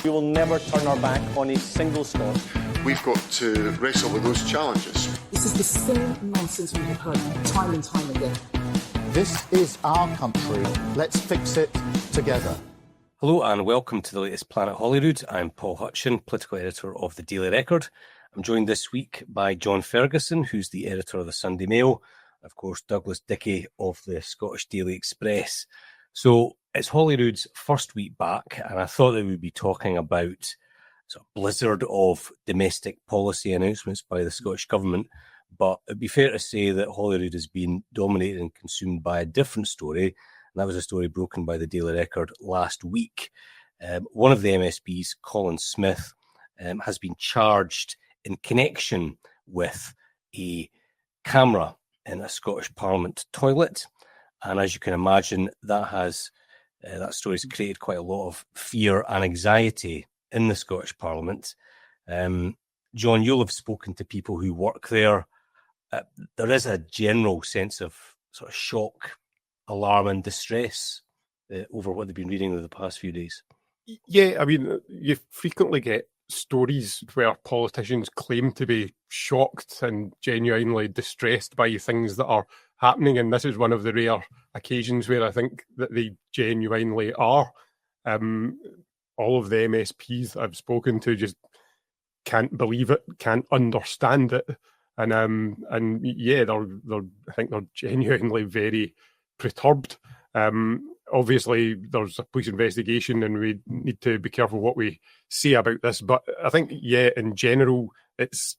We will never turn our back on a single Scot. We've got to wrestle with those challenges. This is the same nonsense we have heard time and time again. This is our country. Let's fix it together. Hello and welcome to the latest Planet Holyrood. I'm Paul Hutcheon, political editor of the Daily Record. I'm joined this week by John Ferguson, who's the editor of the Sunday Mail, and of course Douglas Dickie of the Scottish Daily Express. So it's Holyrood's first week back, and I thought that we'd be talking about sort of blizzard of domestic policy announcements by the Scottish Government. But it'd be fair to say that Holyrood has been dominated and consumed by a different story, and that was a story broken by the Daily Record last week. One of the MSPs, Colin Smyth, has been charged in connection with a camera in a Scottish Parliament toilet. And as you can imagine, that story's created quite a lot of fear and anxiety in the Scottish Parliament. John, you'll have spoken to people who work there. There is a general sense of sort of shock, alarm and distress over what they've been reading over the past few days. Yeah, I mean, you frequently get stories where politicians claim to be shocked and genuinely distressed by things that are happening, and this is one of the rare occasions where I think that they genuinely are. All of the MSPs I've spoken to just can't believe it, can't understand it, and yeah, I think they're genuinely very perturbed. Obviously, there's a police investigation, and we need to be careful what we say about this. But I think, yeah, in general, it's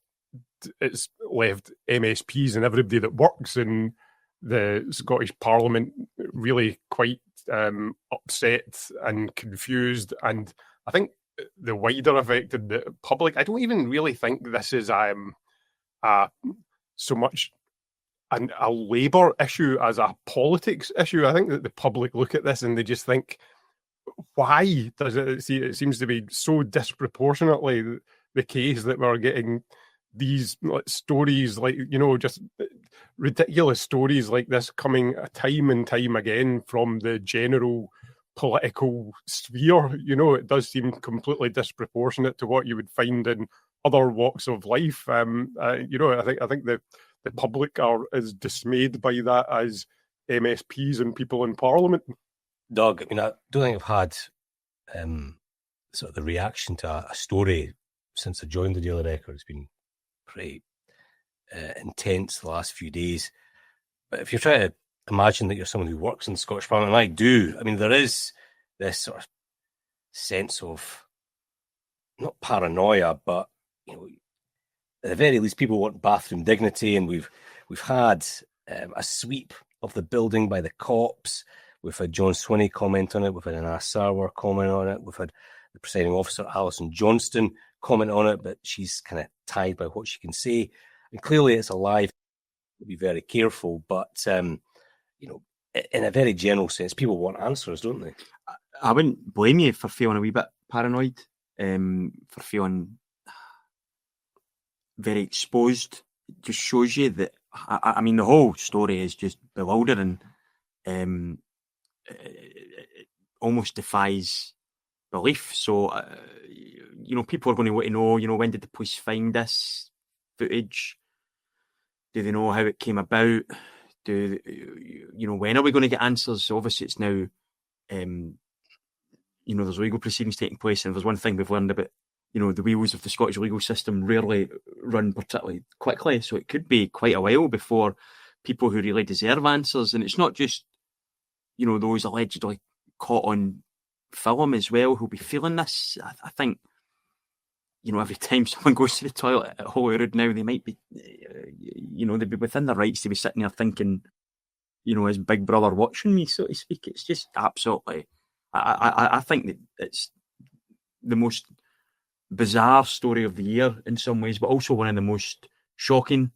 left MSPs and everybody that works in the Scottish Parliament really quite upset and confused. And I think the wider effect in the public, I don't even really think this is so much a Labour issue as a politics issue. I think that the public look at this and they just think, why does it seems to be so disproportionately the case that we're getting these stories, like, you know, just ridiculous stories like this coming time and time again from the general political sphere. You know, it does seem completely disproportionate to what you would find in other walks of life. You know, I think the public are as dismayed by that as MSPs and people in Parliament. Doug, I mean, I don't think I've had sort of the reaction to a story since I joined the Daily Record. It's been pretty intense the last few days. But if you're trying to imagine that you're someone who works in the Scottish Parliament, and I do, I mean, there is this sort of sense of not paranoia, but, you know, at the very least, people want bathroom dignity, and we've had a sweep of the building by the cops. We've had John Swinney comment on it. We've had Anna Sarwar comment on it. We've had the presiding officer, Alison Johnston, comment on it, but she's kind of tied by what she can say. And clearly it's alive. We'll be very careful, but, you know, in a very general sense, people want answers, don't they? I wouldn't blame you for feeling a wee bit paranoid, for feeling very exposed. It just shows you that, I mean, the whole story is just bewildering. It almost defies belief. So, you know, people are going to want to know, you know, when did the police find this footage? Do they know how it came about? You know, when are we going to get answers? Obviously, it's now, you know, there's legal proceedings taking place, and there's one thing we've learned about, you know, the wheels of the Scottish legal system rarely run particularly quickly, so it could be quite a while before people who really deserve answers. And it's not just, you know, those allegedly caught on film as well who'll be feeling this. I think, you know, every time someone goes to the toilet at Holyrood now, they might be, you know, they'd be within their rights to be sitting there thinking, you know, is Big Brother watching me, so to speak? It's just absolutely, I think that it's the most bizarre story of the year in some ways, but also one of the most shocking.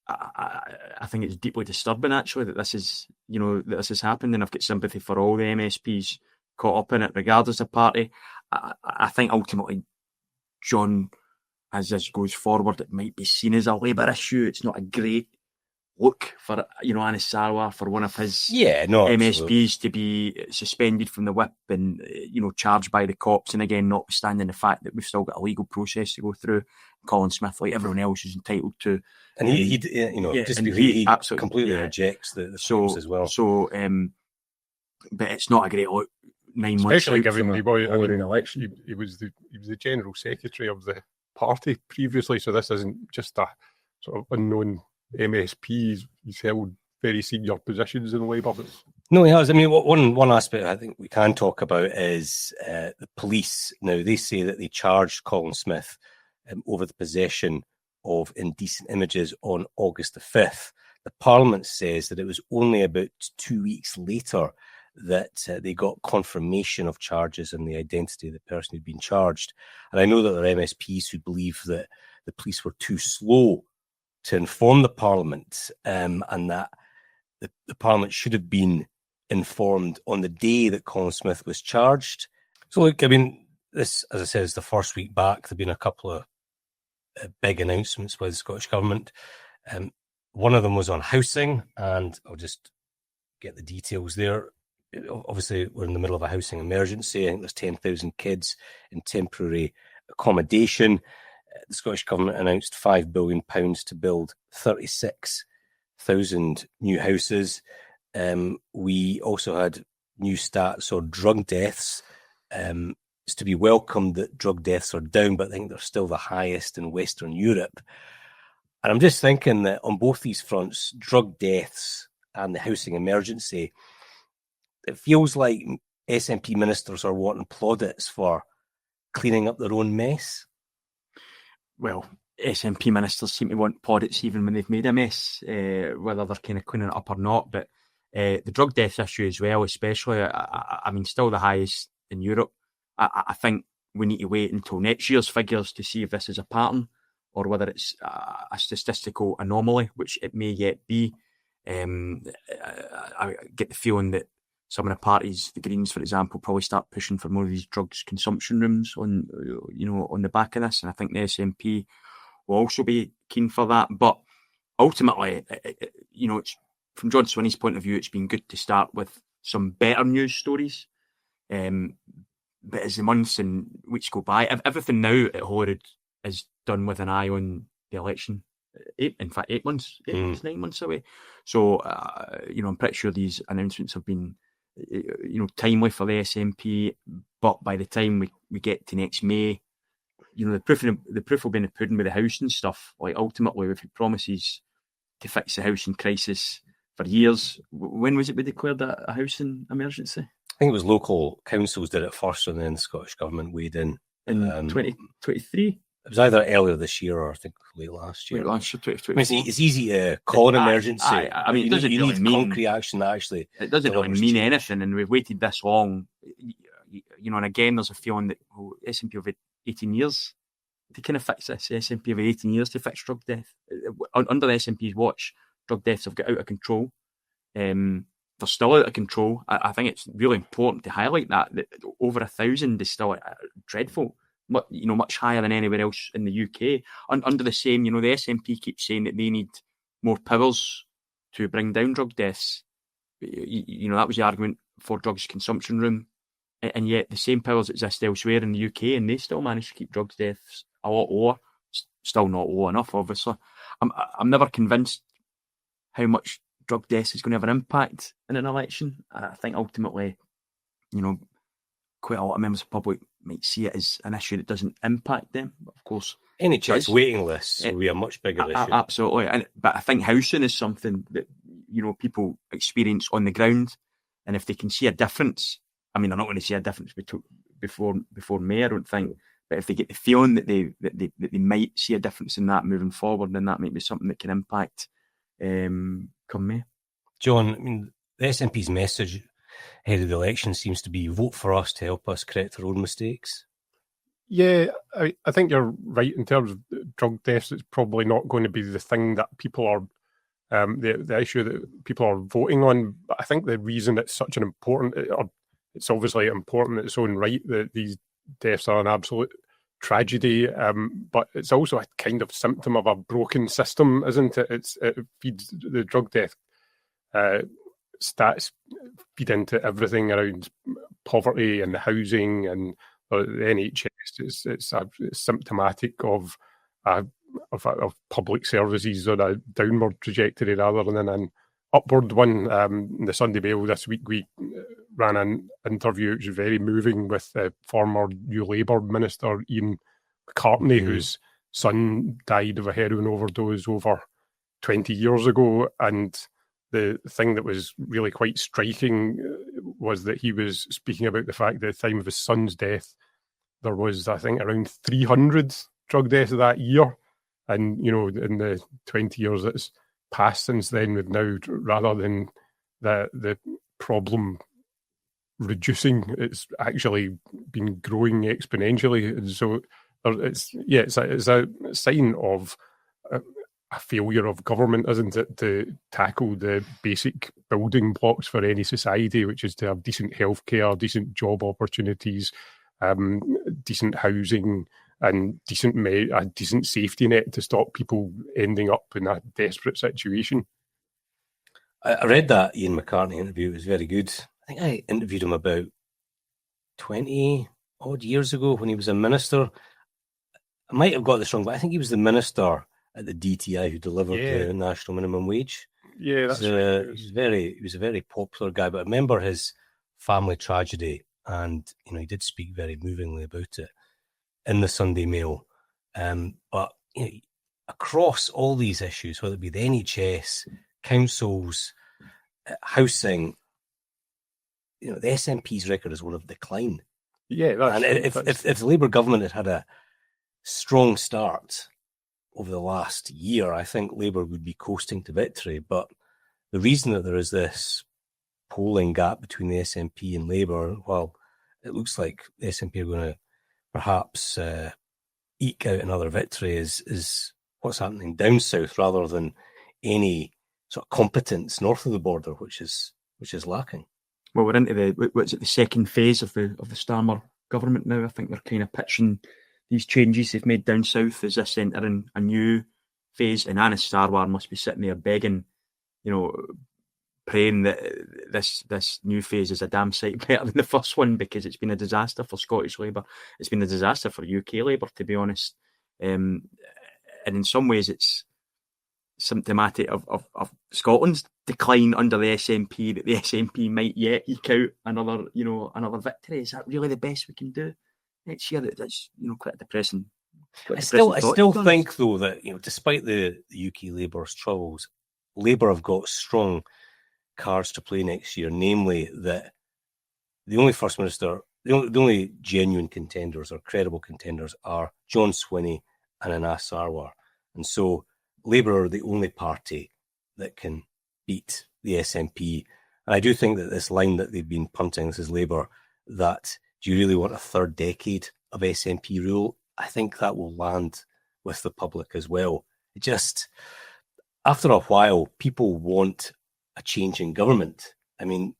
I think it's deeply disturbing, actually, that this is, you know, that this has happened, and I've got sympathy for all the MSPs caught up in it, regardless of party. I think ultimately, John, as this goes forward, it might be seen as a Labour issue. It's not a great look for, Anis Sarwar, for one of his absolutely. MSPs to be suspended from the whip and, charged by the cops. And again, notwithstanding the fact that we've still got a legal process to go through, Colin Smyth, like everyone else, is entitled to. And he absolutely completely rejects the so as well. So, but it's not a great look. 9 months, especially given Holyrood election. He was the general secretary of the party previously, so this isn't just a sort of unknown MSP. He's held very senior positions in Labour. No, he has. I mean, one aspect I think we can talk about is the police. Now, they say that they charged Colin Smyth over the possession of indecent images on August the 5th. The Parliament says that it was only about 2 weeks later that they got confirmation of charges and the identity of the person who'd been charged. And I know that there are MSPs who believe that the police were too slow to inform the Parliament, and that the Parliament should have been informed on the day that Colin Smyth was charged. So, look, I mean, this, as I said, is the first week back. There have been a couple of big announcements by the Scottish Government. One of them was on housing, and I'll just get the details there. Obviously, we're in the middle of a housing emergency. I think there's 10,000 kids in temporary accommodation. The Scottish Government announced £5 billion to build 36,000 new houses. We also had new stats on drug deaths. It's to be welcomed that drug deaths are down, but I think they're still the highest in Western Europe. And I'm just thinking that on both these fronts, drug deaths and the housing emergency, it feels like SNP ministers are wanting plaudits for cleaning up their own mess. Well, SNP ministers seem to want plaudits even when they've made a mess, whether they're kind of cleaning it up or not. But the drug death issue as well, especially, I mean, still the highest in Europe. I think we need to wait until next year's figures to see if this is a pattern or whether it's a statistical anomaly, which it may yet be. I get the feeling that some of the parties, the Greens, for example, probably start pushing for more of these drugs consumption rooms on the back of this. And I think the SNP will also be keen for that. But ultimately, it's from John Swinney's point of view, it's been good to start with some better news stories. But as the months and weeks go by, everything now at Holyrood is done with an eye on the election. 8 months, 9 months away. So, I'm pretty sure these announcements have been timely for the SNP, but by the time we get to next May, the proof will be in the pudding with the housing stuff. Like, ultimately, we've had promises to fix the housing crisis for years. When was it we declared a housing emergency? I think it was local councils did it first, and then the Scottish Government weighed in 2023. It was either earlier this year or I think late last year. It's easy to call an emergency. I mean, it doesn't you really need mean concrete action that actually. It doesn't really mean anything, and we've waited this long. And again, there's a feeling that SNP have had 18 years to kind of fix this. SNP have had 18 years to fix drug death. Under the SNP's watch, drug deaths have got out of control. They're still out of control. I think it's really important to highlight that over 1,000 is still dreadful. Much higher than anywhere else in the UK. Under the same, the SNP keeps saying that they need more powers to bring down drug deaths. That was the argument for drugs consumption room. And yet the same powers exist elsewhere in the UK, and they still manage to keep drug deaths a lot lower. Still not low enough, obviously. I'm never convinced how much drug deaths is going to have an impact in an election. I think ultimately, quite a lot of members of the public might see it as an issue that doesn't impact them. But of course, NHS waiting lists will be a much bigger issue. Absolutely. But I think housing is something that, people experience on the ground. And if they can see a difference, I mean, they're not going to see a difference before May, I don't think. But if they get the feeling that they might see a difference in that moving forward, then that might be something that can impact come May. John, I mean, the SNP's message ahead of the election seems to be vote for us to help us correct our own mistakes. Yeah, I think you're right in terms of drug deaths. It's probably not going to be the thing that people are, the issue that people are voting on. But I think the reason it's such an important, it's obviously important in its own right that these deaths are an absolute tragedy, but it's also a kind of symptom of a broken system, isn't it? It feeds the drug death stats feed into everything around poverty and housing and the NHS. It's symptomatic of public services on a downward trajectory rather than an upward one. The Sunday Mail this week, we ran an interview which was very moving with former New Labour Minister Ian McCartney, whose son died of a heroin overdose over 20 years ago. And the thing that was really quite striking was that he was speaking about the fact that at the time of his son's death, there was, I think, around 300 drug deaths that year. And, you know, in the 20 years that's passed since then, we've now, rather than the problem reducing, it's actually been growing exponentially. And so it's a sign of a failure of government, isn't it, to tackle the basic building blocks for any society, which is to have decent healthcare, decent job opportunities, decent housing, and a decent safety net to stop people ending up in a desperate situation. I read that Ian McCartney interview. It was very good. I think I interviewed him about 20 odd years ago when he was a minister. I might have got this wrong, but I think he was the minister at the DTI who delivered the national minimum wage. Yeah, that's right. He was a very popular guy, but I remember his family tragedy, and you know, he did speak very movingly about it in the Sunday Mail. But you know, across all these issues, whether it be the NHS, councils, housing, you know, the SNP's record is one of decline. Yeah, and if the Labour government had a strong start over the last year, I think Labour would be coasting to victory. But the reason that there is this polling gap between the SNP and Labour, well, it looks like the SNP are going to perhaps eke out another victory, is what's happening down south rather than any sort of competence north of the border, which is lacking. Well, we're into the second phase of the Starmer government now. I think they're kind of pitching these changes they've made down south as this entering a new phase, and Anas Sarwar must be sitting there begging, you know, praying that this new phase is a damn sight better than the first one, because it's been a disaster for Scottish Labour. It's been a disaster for UK Labour, to be honest. And in some ways, it's symptomatic of Scotland's decline under the SNP, that the SNP might yet eke out another victory. Is that really the best we can do next year? That's, you know, quite depressing. I still think, though, that, you know, despite the UK Labour's troubles, Labour have got strong cards to play next year, namely that the only First Minister, the only genuine contenders or credible contenders are John Swinney and Anas Sarwar. And so Labour are the only party that can beat the SNP. And I do think that this line that they've been punting, this is Labour, that do you really want a third decade of SNP rule? I think that will land with the public as well. It just, after a while, people want a change in government. I mean,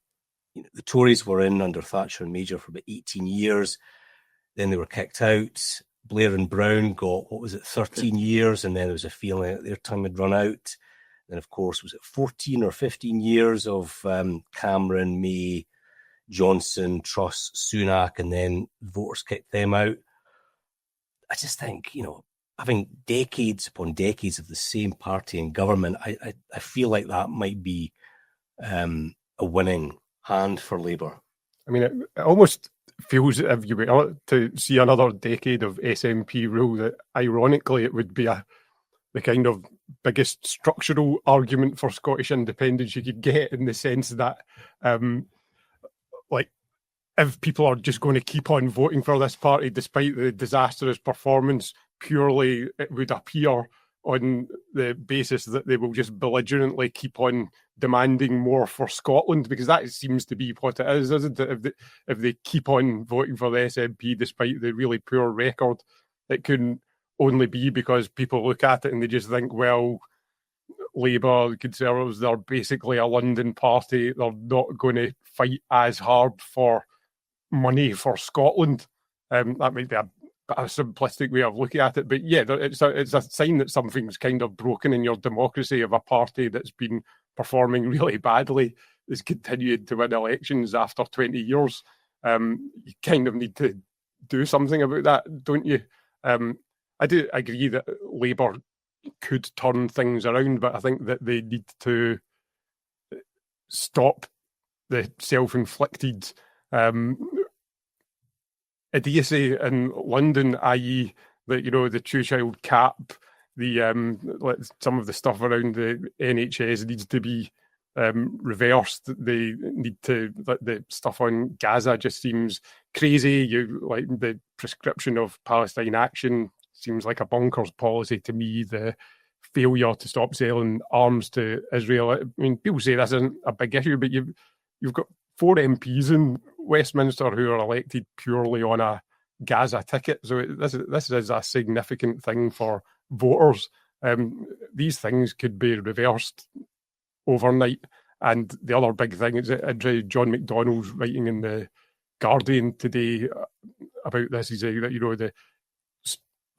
you know, the Tories were in under Thatcher and Major for about 18 years. Then they were kicked out. Blair and Brown got, 13 years? And then there was a feeling that their time had run out. Then, of course, was it 14 or 15 years of Cameron, May, Johnson, Truss, Sunak, and then voters kicked them out. I just think, you know, having decades upon decades of the same party in government, I feel like that might be a winning hand for Labour. I mean, it almost feels that if you were to see another decade of SNP rule, that ironically it would be the kind of biggest structural argument for Scottish independence you could get, in the sense that, like, if people are just going to keep on voting for this party despite the disastrous performance, purely it would appear on the basis that they will just belligerently keep on demanding more for Scotland, because that seems to be what it is, isn't it? If they keep on voting for the SNP despite the really poor record, it can only be because people look at it and they just think, well, Labour, the Conservatives, they're basically a London party. They're not going to fight as hard for money for Scotland. That might be a a simplistic way of looking at it, but yeah, it's a sign that something's kind of broken in your democracy of a party that's been performing really badly is continuing to win elections after 20 years. You kind of need to do something about that, don't you? I do agree that Labour could turn things around, but I think that they need to stop the self-inflicted idiocy in London, i.e. that, the two-child cap, some of the stuff around the NHS needs to be reversed. They need to, the stuff on Gaza just seems crazy. The prescription of Palestine action seems like a bonkers policy to me. The failure to stop selling arms to Israel. I mean, people say this isn't a big issue, but you've got 4 MPs in Westminster who are elected purely on a Gaza ticket. So this is a significant thing for voters. These things could be reversed overnight. And the other big thing is that John McDonnell's writing in the Guardian today about this. He's saying that,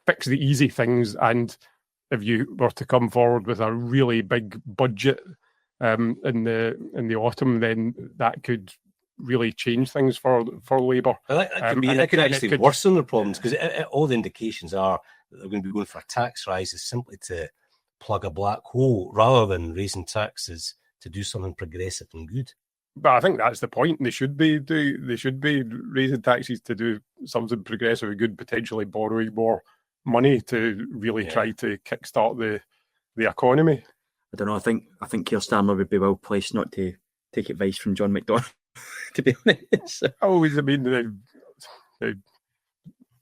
fix the easy things, and if you were to come forward with a really big budget in the autumn, then that could really change things for Labour. That could actually worsen the problems, because all the indications are that they're going to be going for a tax rise simply to plug a black hole rather than raising taxes to do something progressive and good. But I think that's the point. They should be raising taxes to do something progressive and good, potentially borrowing more money to really try to kickstart the economy. I don't know. I think Keir Starmer would be well placed not to take advice from John McDonnell, to be honest.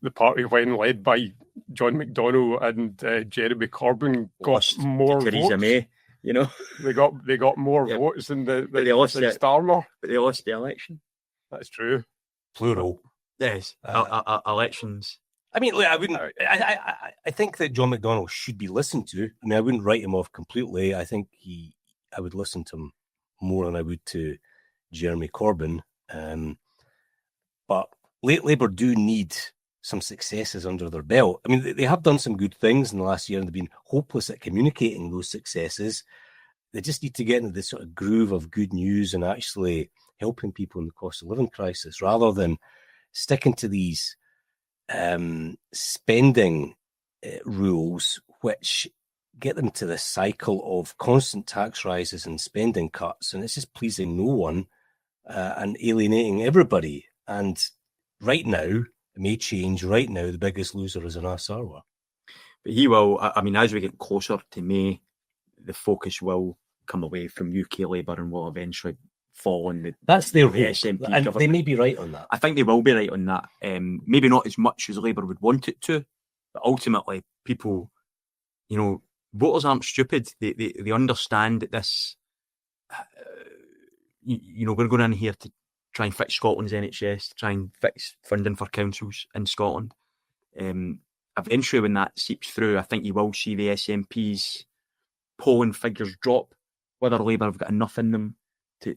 The party, when led by John McDonnell and Jeremy Corbyn, got more Theresa votes. May, They got more votes than Starmer. But they lost the election. That's true. Plural. Yes. Elections. I mean, I wouldn't. I think that John McDonnell should be listened to. I mean, I wouldn't write him off completely. I think I would listen to him more than I would to Jeremy Corbyn. But Labour do need some successes under their belt. I mean, they have done some good things in the last year, and they've been hopeless at communicating those successes. They just need to get into this sort of groove of good news and actually helping people in the cost of living crisis, rather than sticking to these spending rules, which get them to this cycle of constant tax rises and spending cuts, and it's just pleasing no one and alienating everybody. And right now, it may change. Right now, the biggest loser is Anas Sarwar. But he will. I mean, as we get closer to May, the focus will come away from UK Labour and will eventually fall on that's their the hope. SNP And government. they may be right on that. I think they will be right on that. Maybe not as much as Labour would want it to, but ultimately, people, voters aren't stupid. They understand that this, we're going in here to try and fix Scotland's NHS, to try and fix funding for councils in Scotland. Eventually, when that seeps through, I think you will see the SNP's polling figures drop. Whether Labour have got enough in them to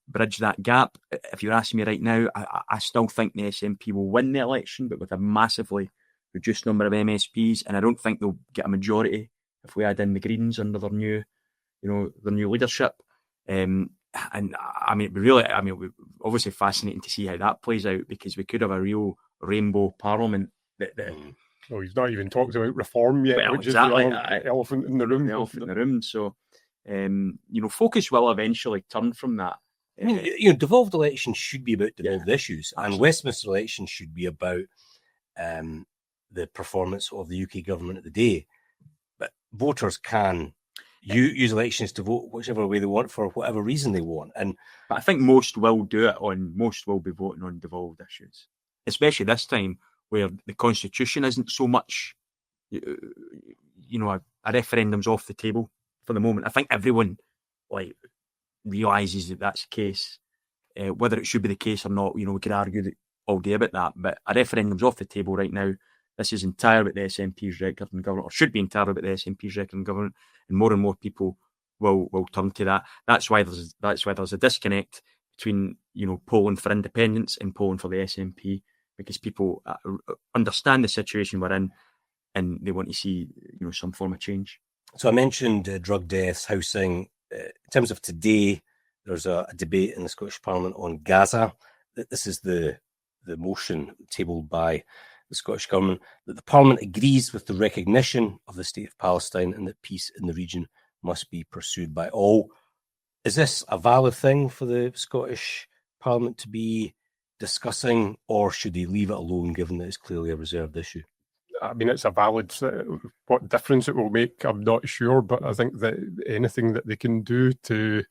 bridge that gap. If you're asking me right now, I still think the SNP will win the election, but with a massively reduced number of MSPs, and I don't think they'll get a majority if we add in the Greens under their new leadership. And I mean, it would obviously fascinating to see how that plays out, because we could have a real rainbow parliament. Well, he's not even talked about reform yet, Well, which exactly. is the elephant in the room. The elephant in the room. So, focus will eventually turn from that. I mean, devolved elections should be about devolved issues, and Westminster elections should be about the performance of the UK government of the day. But voters can use elections to vote whichever way they want for whatever reason they want. But I think most will be voting on devolved issues, especially this time where the Constitution isn't so much, a referendum's off the table for the moment. I think everyone realises that that's the case. Whether it should be the case or not, we could argue all day about that. But a referendum's off the table right now. This is entirely about the SNP's record in government, or should be entirely about the SNP's record in government, and more people will turn to that. That's why there's a disconnect between polling for independence and polling for the SNP, because people understand the situation we're in, and they want to see some form of change. So I mentioned drug deaths, housing. In terms of today, there's a debate in the Scottish Parliament on Gaza. This is the motion tabled by the Scottish Government, that the Parliament agrees with the recognition of the State of Palestine and that peace in the region must be pursued by all. Is this a valid thing for the Scottish Parliament to be discussing, or should they leave it alone, given that it's clearly a reserved issue? I mean, it's a valid. What difference it will make, I'm not sure, but I think that anything that they can do to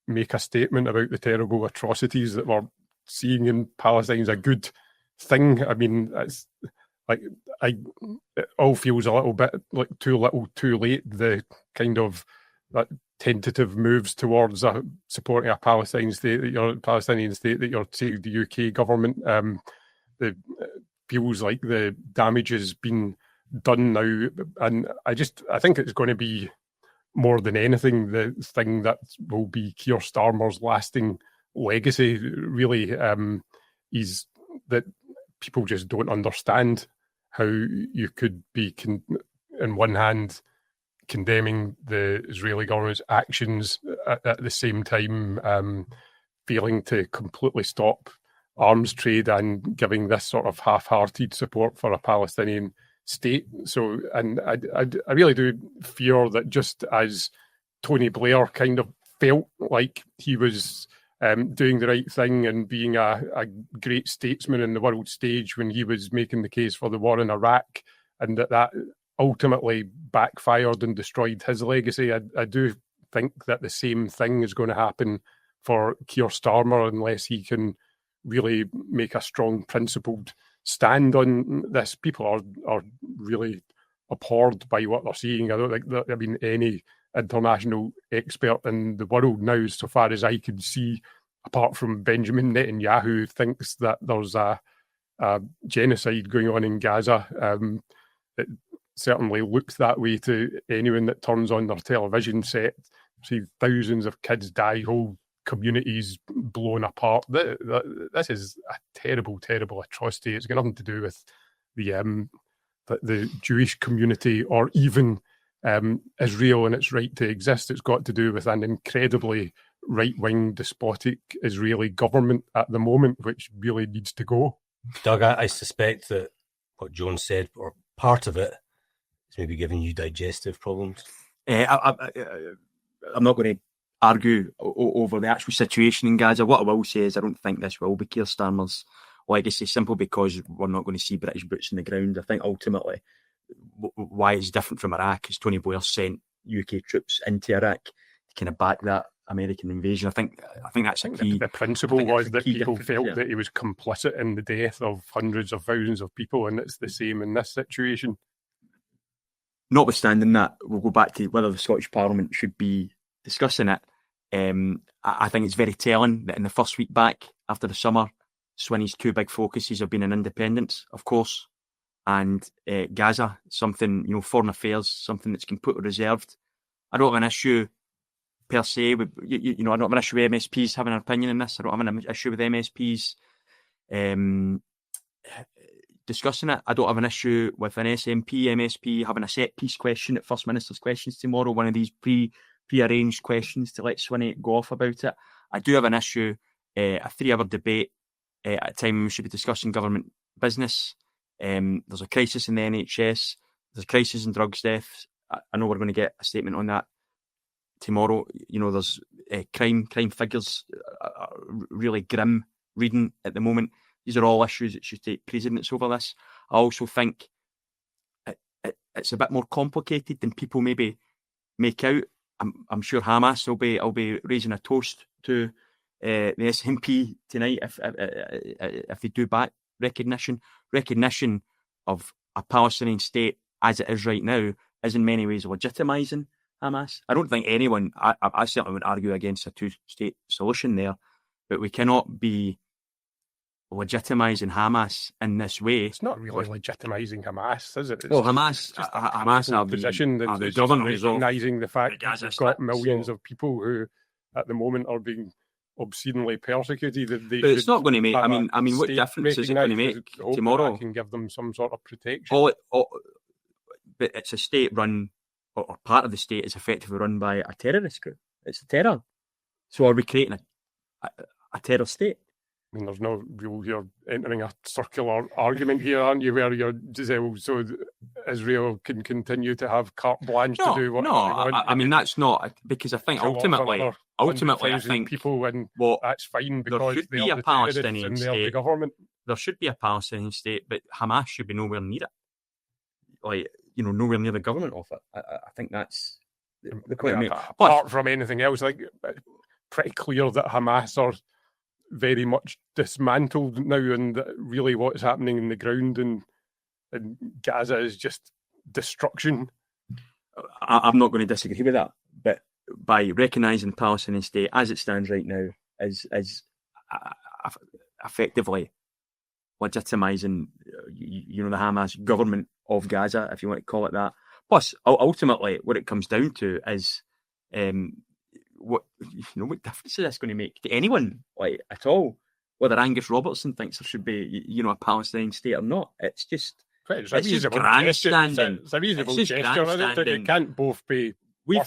make a statement about the terrible atrocities that we're seeing in Palestine is a good thing. I mean, it's like it all feels a little bit like too little, too late. The kind of tentative moves towards supporting a Palestinian state that you're saying the UK government. It feels like the damage has been done now, and I think it's going to be, more than anything, the thing that will be Keir Starmer's lasting legacy. Really, is that people just don't understand how you could be, on one hand, condemning the Israeli government's actions at the same time failing to completely stop arms trade and giving this sort of half-hearted support for a Palestinian state. So, and I really do fear that, just as Tony Blair kind of felt like he was doing the right thing and being a great statesman in the world stage when he was making the case for the war in Iraq, and that ultimately backfired and destroyed his legacy, I do think that the same thing is going to happen for Keir Starmer unless he can really make a strong, principled stand on this. People are really appalled by what they're seeing. I don't think that, any international expert in the world now, so far as I can see, apart from Benjamin Netanyahu, thinks that there's a genocide going on in Gaza. It certainly looks that way to anyone that turns on their television set. See thousands of kids die, whole communities blown apart. This is a terrible, terrible atrocity. It's got nothing to do with the Jewish community or even Israel and its right to exist. It's got to do with an incredibly right-wing, despotic Israeli government at the moment, which really needs to go. Doug, I suspect that what John said, or part of it, is maybe giving you digestive problems. I'm not going to argue over the actual situation in Gaza. What I will say is I don't think this will be Keir Starmer's legacy, simply because we're not going to see British boots on the ground. I think ultimately why it's different from Iraq is Tony Blair sent UK troops into Iraq to kind of back that American invasion. I think that's a key. The principle was that people felt that he was complicit in the death of hundreds of thousands of people, and it's the same in this situation. Notwithstanding that, we'll go back to whether the Scottish Parliament should be discussing it. I think it's very telling that in the first week back after the summer, Swinney's two big focuses have been on independence, of course, and Gaza, something, foreign affairs, something that's completely reserved. I don't have an issue per se with, I don't have an issue with MSPs having an opinion on this. I don't have an issue with MSPs discussing it. I don't have an issue with an SNP, MSP having a set piece question at First Minister's Questions tomorrow, one of these pre-arranged questions to let Swinney go off about it. I do have an issue, a 3-hour debate at a time when we should be discussing government business. There's a crisis in the NHS. There's a crisis in drugs deaths. I know we're going to get a statement on that tomorrow. There's crime figures are really grim reading at the moment. These are all issues that should take precedence over this. I also think it's a bit more complicated than people maybe make out. I'm sure Hamas will be raising a toast to the SNP tonight if they do back recognition of a Palestinian state as it is right now is in many ways legitimising Hamas. I don't think anyone, I certainly would argue against a two-state solution there, but we cannot be legitimising Hamas in this way. It's not really legitimising Hamas, is it? Hamas have position that government recognising the fact that they've got millions of people who at the moment are being obscenely persecuted. They But it's should not going to make. have I mean, what state difference is it going to make recognised. Hope tomorrow? that can give them some sort of protection. But it's a state run, or part of the state is effectively run by a terrorist group. It's a terror. So are we creating a terror state? I mean, there's no real. You're entering a circular argument here, aren't you? Where you're so Israel can continue to have carte blanche to do what they want. I mean that's not because I think Kill off another ultimately, I 100,000 think people, and what that's fine there because should they be are a the terrorists Palestinian and they're the state. government. There should be a Palestinian state, but Hamas should be nowhere near it. Like nowhere near the government of it. I think that's the point. Yeah, apart from anything else, like pretty clear that Hamas are very much dismantled now, and that really what's happening in the ground in Gaza is just destruction. I'm not going to disagree with that, but by recognising the Palestinian state as it stands right now as effectively legitimising, the Hamas government of Gaza, if you want to call it that. Plus, ultimately, what it comes down to is what difference is this going to make to anyone, like at all? Whether Angus Robertson thinks there should be, a Palestinian state or not, it's just It's a reasonable gesture. It's a reasonable gesture. It can't both be. You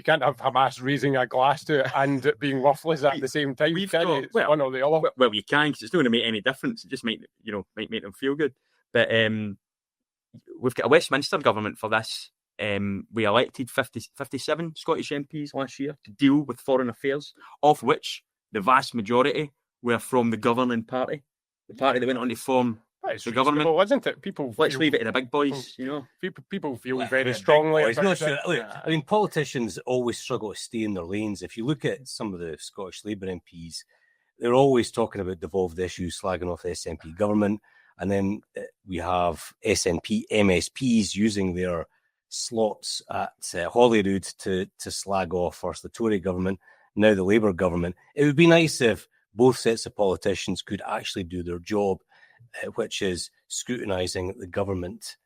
can't have Hamas raising a glass to it and it being worthless at the same time. It's one or the other. Well, you can, because it's not going to make any difference. It just might make them feel good. But we've got a Westminster government for this. We elected 57 Scottish MPs last year to deal with foreign affairs, of which the vast majority were from the governing party, the party that went on to form the government. Isn't it? Let's leave it to the big boys. People feel very strongly. I mean, politicians always struggle to stay in their lanes. If you look at some of the Scottish Labour MPs, they're always talking about devolved issues, slagging off the SNP government, and then we have SNP MSPs using their slots at Holyrood to slag off first the Tory government, now the Labour government. It would be nice if both sets of politicians could actually do their job, which is scrutinising the government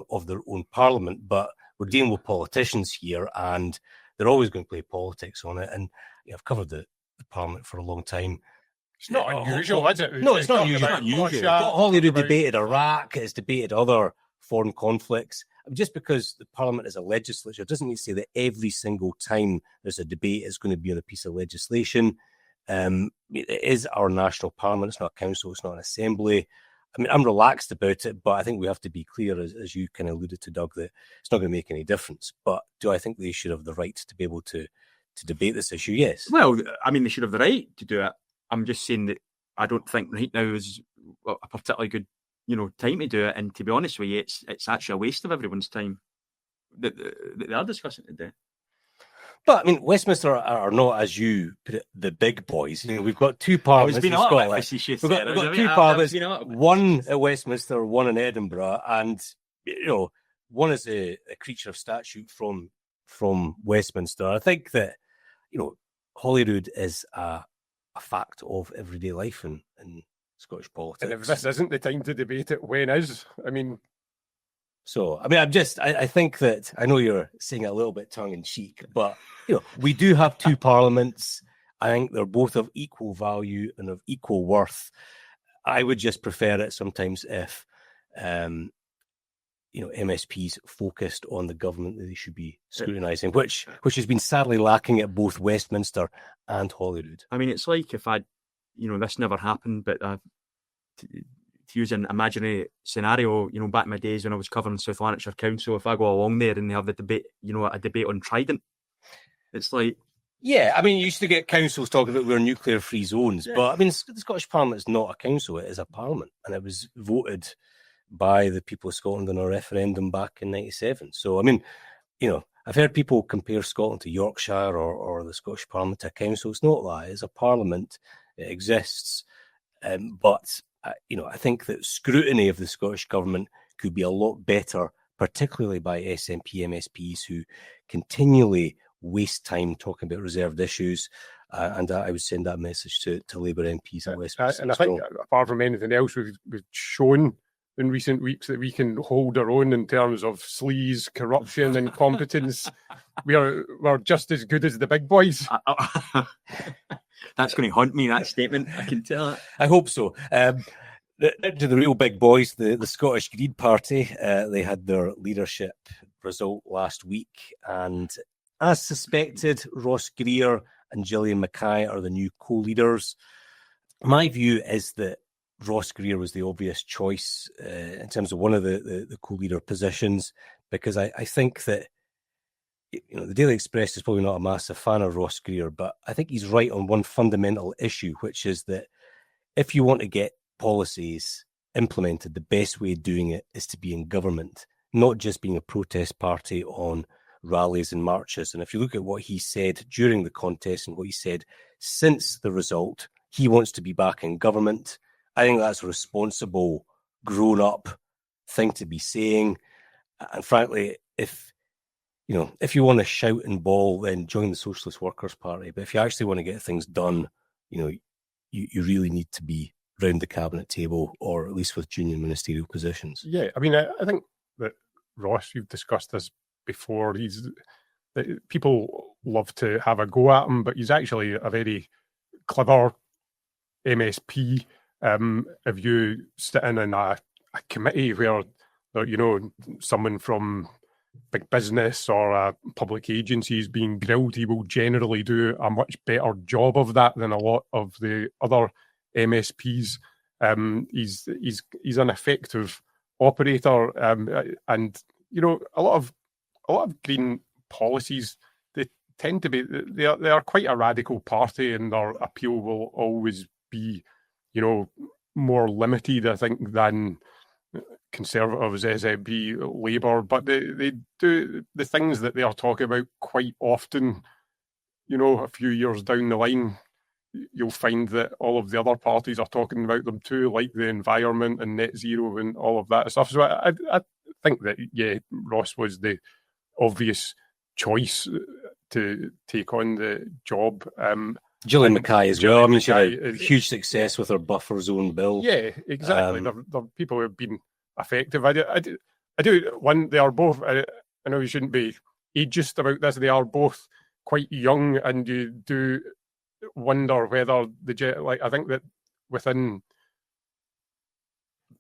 of their own parliament. But we're dealing with politicians here, and they're always going to play politics on it. And I've covered the parliament for a long time. It's not unusual, is it? No, it's not unusual. Holyrood debated Iraq, it's debated other foreign conflicts. Just because the Parliament is a legislature doesn't mean to say that every single time there's a debate it's going to be on a piece of legislation. It is our national Parliament. It's not a council. It's not an assembly. I mean, I'm relaxed about it, but I think we have to be clear, as you kind of alluded to, Doug, that it's not going to make any difference. But do I think they should have the right to be able to debate this issue? Yes. Well, I mean, they should have the right to do it. I'm just saying that I don't think right now is a particularly good time to do it, and to be honest with you, it's actually a waste of everyone's time that they are discussing today. But I mean, Westminster are not, as you put it, the big boys. We've got two parliaments in Scotland. We've got two parliaments, one at Westminster, one in Edinburgh, and one is a creature of statute from Westminster. I think that Holyrood is a fact of everyday life in Scottish politics. And if this isn't the time to debate it, when is? I think that, I know you're saying it a little bit tongue in cheek, but we do have two parliaments. I think they're both of equal value and of equal worth. I would just prefer it sometimes if MSPs focused on the government that they should be scrutinising, which has been sadly lacking at both Westminster and Holyrood. I mean, it's like if this never happened, but to use an imaginary scenario, back in my days when I was covering South Lanarkshire Council, if I go along there and they have the debate, a debate on Trident, it's like... Yeah, I mean, you used to get councils talking about we're nuclear-free zones, but I mean, the Scottish Parliament is not a council, it is a parliament, and it was voted by the people of Scotland in a referendum back in 97. So, I mean, I've heard people compare Scotland to Yorkshire or the Scottish Parliament to a council. It's not that. It's a parliament. It exists. But I think that scrutiny of the Scottish government could be a lot better, particularly by SNP MSPs who continually waste time talking about reserved issues. And I would send that message to Labour MPs at Westminster. And I think, apart from anything else, we've shown in recent weeks that we can hold our own in terms of sleaze, corruption, and competence. We're just as good as the big boys. That's going to haunt me, that statement. I can tell it. I hope so. To the real big boys, the Scottish Greed Party, they had their leadership result last week, and as suspected, Ross Greer and Gillian Mackay are the new co-leaders. My view is that Ross Greer was the obvious choice in terms of one of the co-leader positions, because I think that, the Daily Express is probably not a massive fan of Ross Greer, but I think he's right on one fundamental issue, which is that if you want to get policies implemented, the best way of doing it is to be in government, not just being a protest party on rallies and marches. And if you look at what he said during the contest and what he said since the result, he wants to be back in government. I think that's a responsible, grown-up thing to be saying. And frankly, if you want to shout and bawl, then join the Socialist Workers' Party. But if you actually want to get things done, you really need to be round the cabinet table, or at least with junior ministerial positions. Yeah, I mean, I think that Ross, we've discussed this before. People love to have a go at him, but he's actually a very clever MSP. If you sit in a committee where, someone from big business or a public agency is being grilled, he will generally do a much better job of that than a lot of the other MSPs. He's an effective operator, and a lot of Green policies, they tend to be they are quite a radical party, and their appeal will always be more limited, I think, than Conservatives, SNP, Labour, but they do the things that they are talking about quite often. A few years down the line, you'll find that all of the other parties are talking about them too, like the environment and net zero and all of that stuff. So I think that, Ross was the obvious choice to take on the job. Gillian Mackay as well. I mean, she had a huge success with her buffer zone bill. Yeah, exactly. They're people who have been effective. I do. They are both. I know you shouldn't be ageist about this. They are both quite young, and you do wonder whether I think that within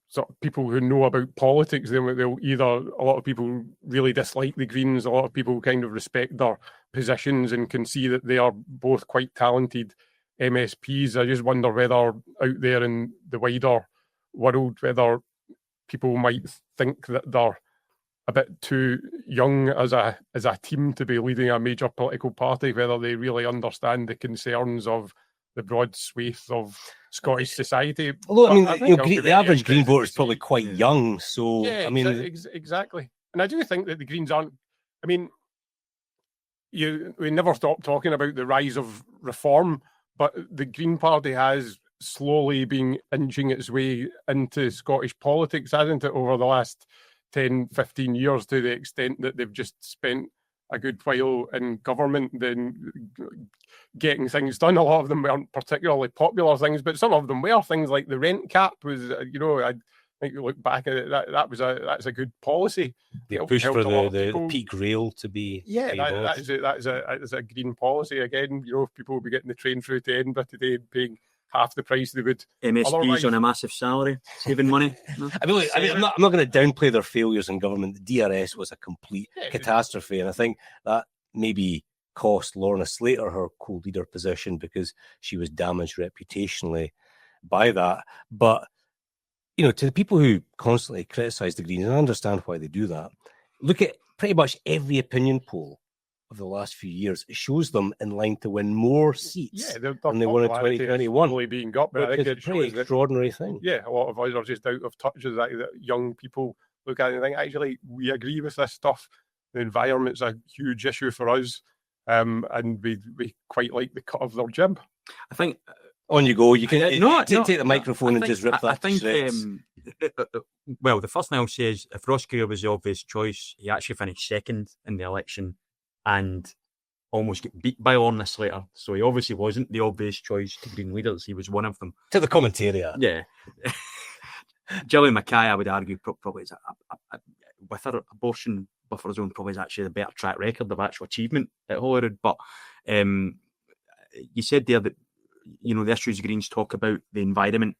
sort of people who know about politics, they'll either, a lot of people really dislike the Greens, a lot of people kind of respect their positions and can see that they are both quite talented MSPs. I just wonder whether out there in the wider world, whether people might think that they're a bit too young as a team to be leading a major political party, whether they really understand the concerns of the broad swathe of Scottish society. Although, I mean, the average Green voter is probably quite young, so yeah, I mean, exactly. And I do think that the Greens aren't. I mean, we never stop talking about the rise of reform, but the Green Party has slowly been inching its way into Scottish politics, hasn't it, over the last 10, 15 years, to the extent that they've just spent a good while in government then getting things done. A lot of them weren't particularly popular things, but some of them were. Things like the rent cap was, I think you look back at it, that's a good policy. They pushed for the peak rail to be. Yeah, that is a Green policy. Again, people will be getting the train through to Edinburgh today and paying half the price they would. MSPs on a massive salary, saving money. No? I'm not going to downplay their failures in government. The DRS was a complete catastrophe, and I think that maybe cost Lorna Slater her co-leader position because she was damaged reputationally by that. But to the people who constantly criticise the Greens, and I understand why they do that, look at pretty much every opinion poll of the last few years. It shows them in line to win more seats than they won in 2021. Being got, but I think it's a pretty extraordinary thing. Yeah, a lot of us are just out of touch with that young people look at it and think, actually, we agree with this stuff. The environment's a huge issue for us, and we quite like the cut of their jib. I think... On you go. You can take the microphone and just rip that. I think. Well, the first thing I'll say is, if Ross Greer was the obvious choice, he actually finished second in the election and almost get beat by Lorna Slater. So he obviously wasn't the obvious choice to Green leaders. He was one of them. To the commentariat. Yeah. Gillian Mackay, I would argue, probably is with her abortion buffer zone, probably is actually the better track record of actual achievement at Holyrood. But you said there that, you know, the issues Greens talk about, the environment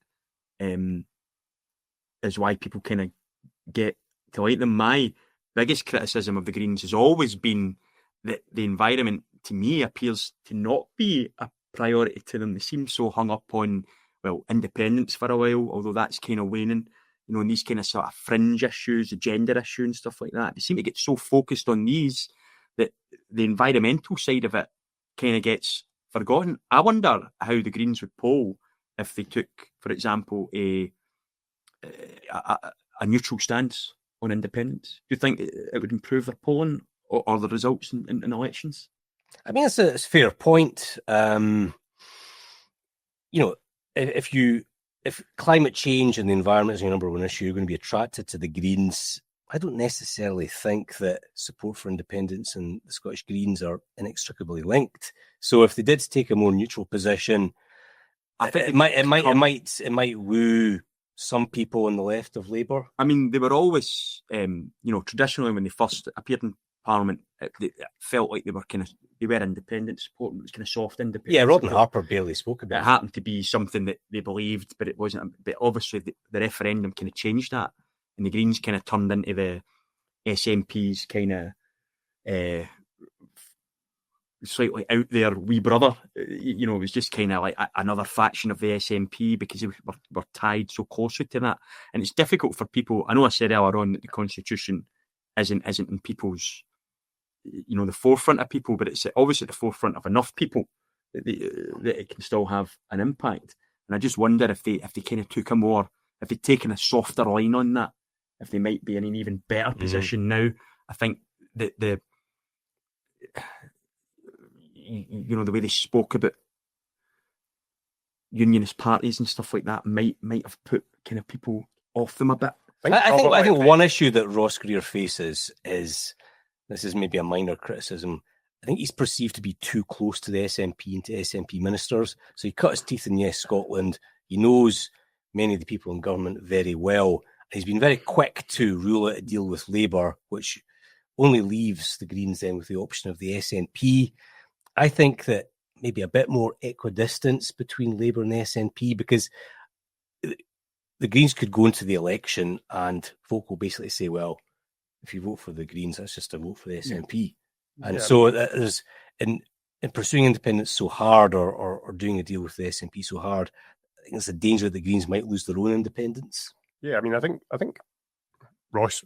is why people kind of get to like them. My biggest criticism of the Greens has always been that the environment, to me, appears to not be a priority to them. They seem so hung up on, well, independence for a while, although that's kind of waning, you know, and these kind of sort of fringe issues, the gender issue and stuff like that. They seem to get so focused on these that the environmental side of it kind of gets forgotten. I wonder how the Greens would poll if they took, for example, a neutral stance on independence. Do you think it would improve their polling or the results in elections? I mean, it's a fair point. You know, if climate change and the environment is your number one issue, you're going to be attracted to the Greens. I don't necessarily think that support for independence and the Scottish Greens are inextricably linked. So if they did take a more neutral position, I think it might woo some people on the left of Labour. I mean, they were always, you know, traditionally when they first appeared in Parliament, it felt like they were independent support. It was kind of soft independent. Yeah, Rod and Harper barely spoke about it. It happened to be something that they believed, but it wasn't. But obviously, the referendum kind of changed that, and the Greens kind of turned into the SNP's kind of slightly out there wee brother. You know, it was just kind of like another faction of the SNP because we're tied so closely to that, and it's difficult for people. I know I said earlier on that the Constitution isn't in people's, you know, the forefront of people, but it's obviously at the forefront of enough people that it can still have an impact. And I just wonder if they kind of took if they'd taken a softer line on that, if they might be in an even better position now. I think that you know, the way they spoke about unionist parties and stuff like that might have put kind of people off them a bit. I think one issue that Ross Greer faces is, this is maybe a minor criticism, I think he's perceived to be too close to the SNP and to SNP ministers. So he cut his teeth in Yes Scotland. He knows many of the people in government very well. He's been very quick to rule out a deal with Labour, which only leaves the Greens then with the option of the SNP. I think that maybe a bit more equidistance between Labour and the SNP, because the Greens could go into the election and folk will basically say, well, if you vote for the Greens, that's just a vote for the SNP. And so there's, in pursuing independence so hard or doing a deal with the SNP so hard, I think there's a danger that the Greens might lose their own independence. Yeah, I mean, I think Ross,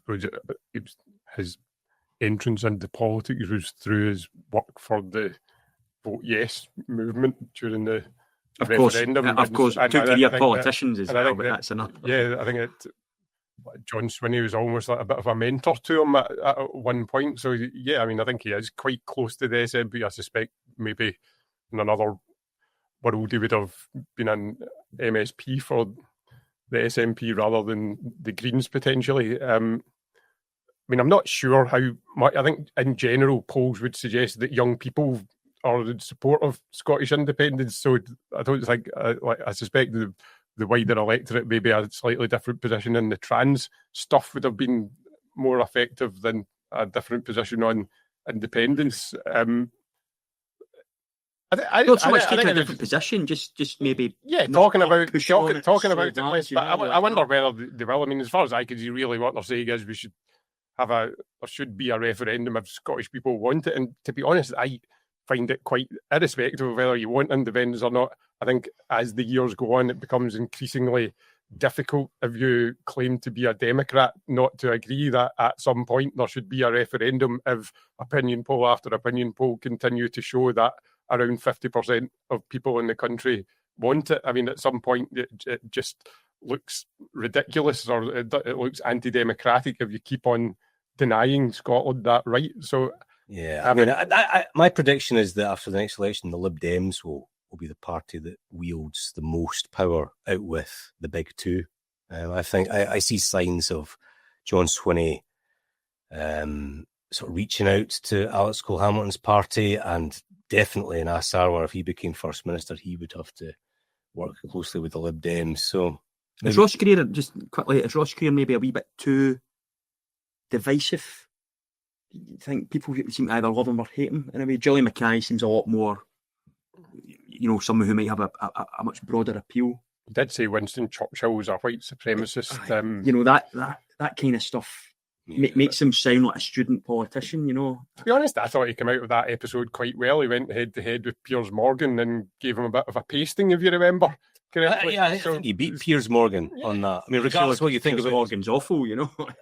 his entrance into politics was through his work for the Vote Yes movement during the referendum. Of course, two-career politicians as well, but that's enough. Yeah, I think John Swinney was almost like a bit of a mentor to him at one point. So, yeah, I mean, I think he is quite close to the SNP. I suspect maybe in another world he would have been an MSP for the SNP rather than the Greens potentially. I mean, I'm not sure how much. I think in general polls would suggest that young people are in support of Scottish independence. So I don't think, I suspect the wider electorate maybe a slightly different position in the trans stuff would have been more effective than a different position on independence. Not so much taking a different position, just maybe talking about it less. But I wonder whether they will. I mean, as far as I can see, really what they're saying is we should have there should be a referendum if Scottish people want it. And to be honest, I find it quite irrespective of whether you want independence or not. I think as the years go on, it becomes increasingly difficult if you claim to be a Democrat not to agree that at some point there should be a referendum if opinion poll after opinion poll continue to show that around 50% of people in the country want it. I mean, at some point it just looks ridiculous, or it looks anti-democratic if you keep on denying Scotland that right. So yeah, I mean, my prediction is that after the next election, the Lib Dems will be the party that wields the most power out with the big two. I think I see signs of John Swinney sort of reaching out to Alex Cole-Hamilton's party, and definitely in Assarwar, if he became First Minister, he would have to work closely with the Lib Dems. So Is Ross Greer, just quickly, is Ross Greer maybe a wee bit too divisive? Do you think people seem to either love him or hate him in a way? Greer and Mackay seems a lot more, someone who might have a much broader appeal. He did say Winston Churchill was a white supremacist. That kind of stuff makes him sound like a student politician, To be honest, I thought he came out of that episode quite well. He went head to head with Piers Morgan and gave him a bit of a pasting, if you remember. I think he beat Piers Morgan on that. I mean, regardless of what you think Piers about Morgan's awful,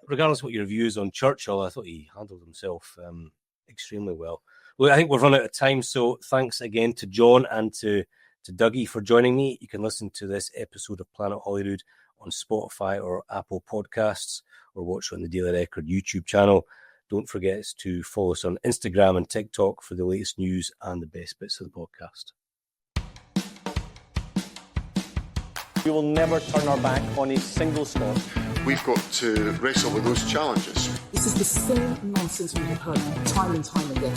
regardless of what your views on Churchill, I thought he handled himself extremely well. Well, I think we've run out of time, so thanks again to John and to Dougie for joining me. You can listen to this episode of Planet Holyrood on Spotify or Apple Podcasts, or watch on the Daily Record YouTube channel. Don't forget to follow us on Instagram and TikTok for the latest news and the best bits of the podcast. We will never turn our back on a single Scot. We've got to wrestle with those challenges. This is the same nonsense we have heard time and time again.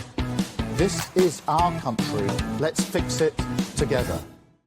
This is our country. Let's fix it together.